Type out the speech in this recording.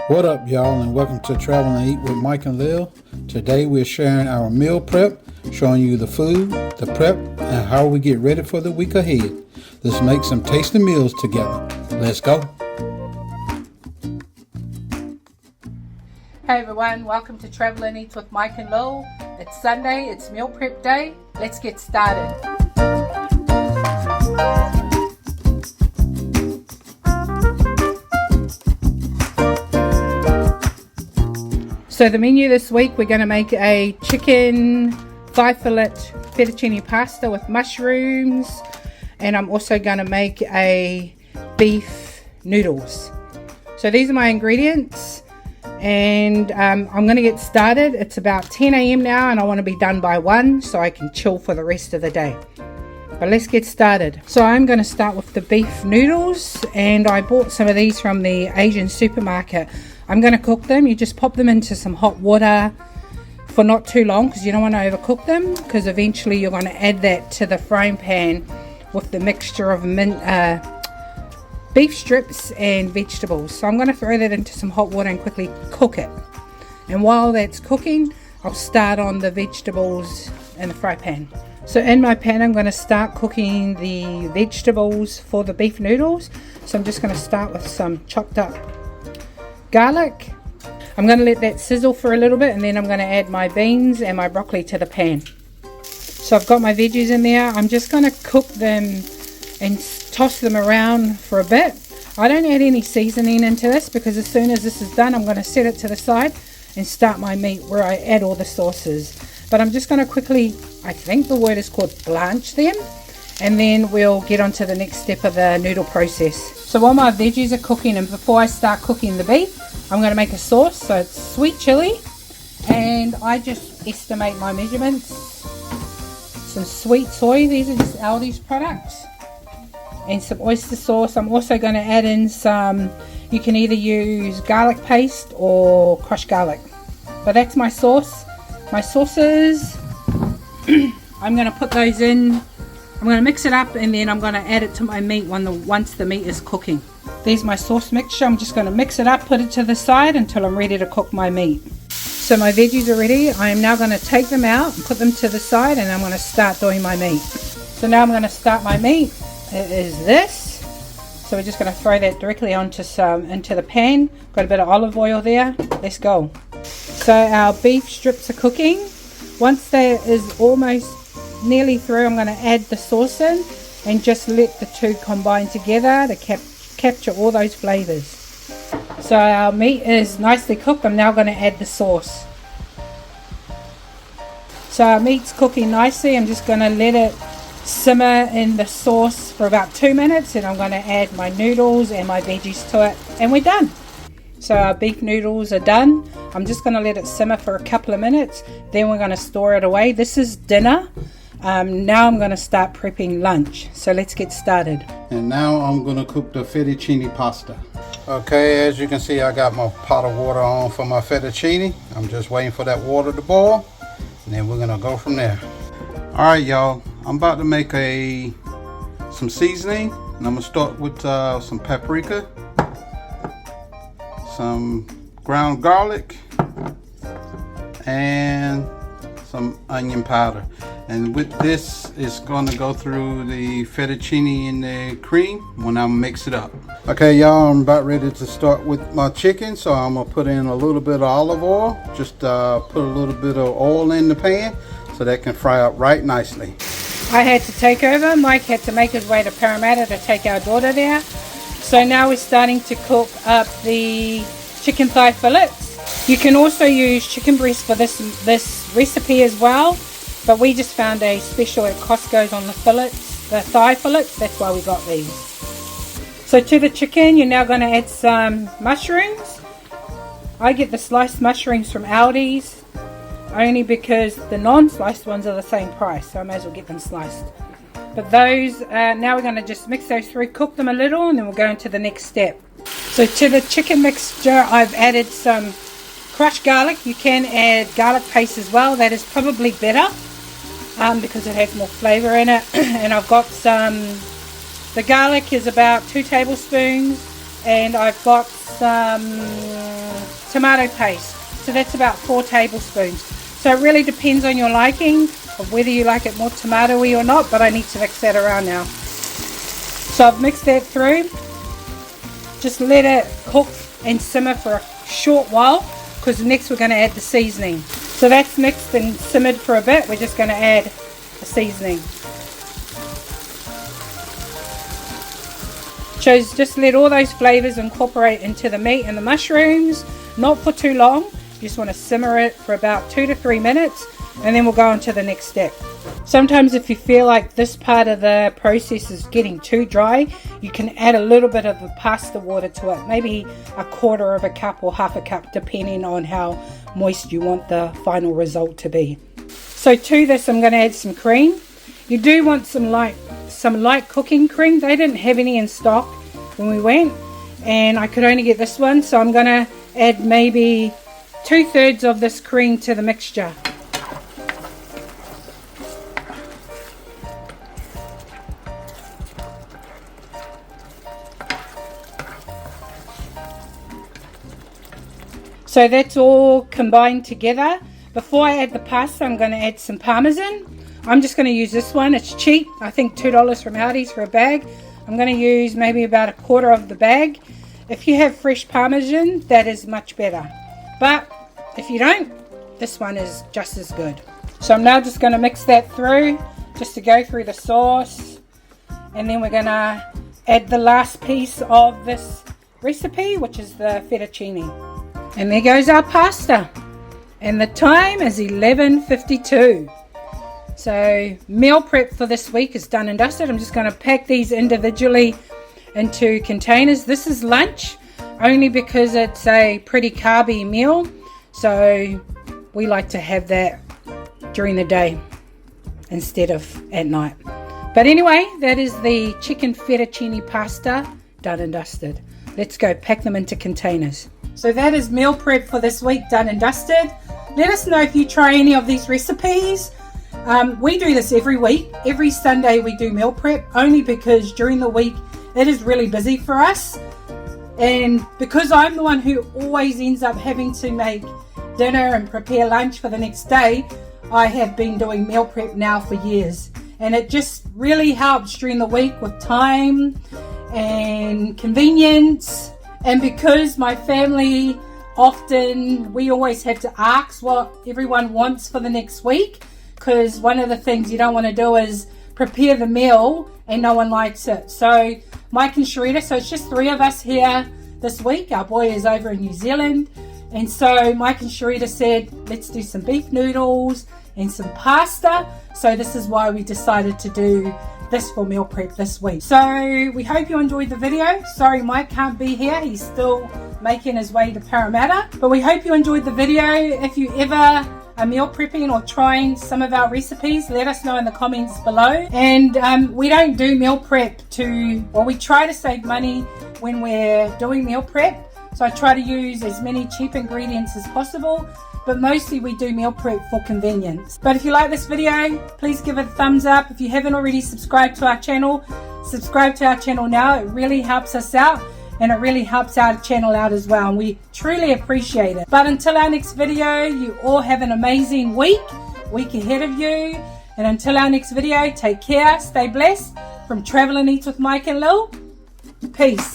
What up, y'all, and welcome to Travel and Eat with Mike and Lil. Today we're sharing our meal prep, showing you the food, the prep, and how we get ready for the week ahead. Let's make some tasty meals together. Let's go. Hey everyone, welcome to Travel and Eat with Mike and Lil. It's Sunday, it's meal prep day. Let's get started. So the menu this week, we're going to make a chicken thigh fillet fettuccine pasta with mushrooms, and I'm also going to make a beef noodles. So these are my ingredients, and I'm going to get started. It's about 10 a.m. now, and I want to be done by 1 so I can chill for the rest of the day. But let's get started. So I'm going to start with the beef noodles, and I bought some of these from the Asian supermarket. I'm going to cook them. You just pop them into some hot water for not too long because you don't want to overcook them, because eventually you're going to add that to the frying pan with the mixture of beef strips and vegetables. So I'm going to throw that into some hot water and quickly cook it. And while that's cooking, I'll start on the vegetables in the fry pan. So in my pan, I'm going to start cooking the vegetables for the beef noodles. So I'm just going to start with some chopped up garlic. I'm going to let that sizzle for a little bit, and then I'm going to add my beans and my broccoli to the pan. So I've got my veggies in there. I'm just going to cook them and toss them around for a bit. I don't add any seasoning into this because as soon as this is done, I'm going to set it to the side and start my meat where I add all the sauces. But I'm just going to quickly, I think the word is called blanch them, and then we'll get on to the next step of the noodle process. So while my veggies are cooking, and before I start cooking the beef, I'm going to make a sauce. So it's sweet chili, and I just estimate my measurements. Some sweet soy, these are just Aldi's products, and some oyster sauce. I'm also going to add in some, you can either use garlic paste or crushed garlic. But that's my sauce. My sauces, I'm going to put those in. I'm going to mix it up, and then I'm going to add it to my meat once the meat is cooking. There's my sauce mixture. I'm just going to mix it up, put it to the side until I'm ready to cook my meat. So my veggies are ready. I am now going to take them out and put them to the side, and I'm going to start doing my meat. So now I'm going to start my meat. It is this. So we're just going to throw that directly into the pan. Got a bit of olive oil there. Let's go. So our beef strips are cooking. Once that is almost nearly through, I'm going to add the sauce in and just let the two combine together to capture all those flavors. So our meat is nicely cooked. I'm now going to add the sauce. So our meat's cooking nicely. I'm just going to let it simmer in the sauce for about 2 minutes, and I'm going to add my noodles and my veggies to it, and we're done. So our beef noodles are done. I'm just going to let it simmer for a couple of minutes, then we're going to store it away. This is dinner. Now I'm going to start prepping lunch. So let's get started. And now I'm going to cook the fettuccine pasta. Okay, as you can see, I got my pot of water on for my fettuccine. I'm just waiting for that water to boil, and then we're going to go from there. Alright y'all, I'm about to make some seasoning, and I'm going to start with some paprika, some ground garlic, and some onion powder. And with this, it's going to go through the fettuccine and the cream when I mix it up. Okay y'all, I'm about ready to start with my chicken, so I'm going to put in a little bit of olive oil. Just put a little bit of oil in the pan so that can fry up right nicely. I had to take over. Mike had to make his way to Parramatta to take our daughter there. So now we're starting to cook up the chicken thigh fillets. You can also use chicken breast for this recipe as well, but we just found a special at Costco's on the fillets, the thigh fillets. That's why we got these. So to the chicken, you're now going to add some mushrooms. I get the sliced mushrooms from Aldi's only because the non-sliced ones are the same price, so I may as well get them sliced. But those, now we're going to just mix those through, cook them a little, and then we'll go into the next step. So to the chicken mixture, I've added some crushed garlic. You can add garlic paste as well. That is probably better because it has more flavor in it. And I've got the garlic is about 2 tablespoons, and I've got some tomato paste. So that's about 4 tablespoons. So it really depends on your liking of whether you like it more tomatoey or not, but I need to mix that around now. So I've mixed that through. Just let it cook and simmer for a short while, because next we're going to add the seasoning. So that's mixed and simmered for a bit. We're just going to add the seasoning. So just let all those flavors incorporate into the meat and the mushrooms, not for too long. You just want to simmer it for about 2 to 3 minutes, and then we'll go on to the next step. Sometimes if you feel like this part of the process is getting too dry, you can add a little bit of the pasta water to it, maybe 1/4 of a cup or 1/2 cup, depending on how moist you want the final result to be. So to this I'm going to add some cream. You do want some light cooking cream. They didn't have any in stock when we went, and I could only get this one, so I'm going to add maybe 2/3 of this cream to the mixture. So that's all combined together. Before I add the pasta, I'm going to add some Parmesan. I'm just going to use this one. It's cheap. I think $2 from Aldi's for a bag. I'm going to use maybe about 1/4 of the bag. If you have fresh Parmesan, that is much better. But if you don't, this one is just as good. So I'm now just going to mix that through, just to go through the sauce. And then we're going to add the last piece of this recipe, which is the fettuccine. And there goes our pasta. And the time is 11:52. So meal prep for this week is done and dusted. I'm just going to pack these individually into containers. This is lunch, only because it's a pretty carby meal. So we like to have that during the day instead of at night. But anyway, that is the chicken fettuccine pasta done and dusted. Let's go pack them into containers. So that is meal prep for this week done and dusted. Let us know if you try any of these recipes. We do this every week. Every Sunday we do meal prep, only because during the week it is really busy for us. And because I'm the one who always ends up having to make dinner and prepare lunch for the next day, I have been doing meal prep now for years. And it just really helps during the week with time and convenience. And because my family often, we always have to ask what everyone wants for the next week, because one of the things you don't want to do is prepare the meal and no one likes it. So Mike and Sharita, so it's just 3 of us here this week. Our boy is over in New Zealand, and so Mike and Sharita said, let's do some beef noodles and some pasta. So this is why we decided to do this for meal prep this week. So we hope you enjoyed the video. Sorry Mike can't be here, he's still making his way to Parramatta, but we hope you enjoyed the video. If you ever are meal prepping or trying some of our recipes, let us know in the comments below. And we don't do meal prep we try to save money when we're doing meal prep, so I try to use as many cheap ingredients as possible, but mostly we do meal prep for convenience. But if you like this video, please give it a thumbs up. If you haven't already subscribed to our channel, subscribe to our channel now. It really helps us out, and it really helps our channel out as well, and we truly appreciate it. But until our next video, you all have an amazing week ahead of you, and until our next video, take care, stay blessed. From Travel and Eats with Mike and Lil, peace.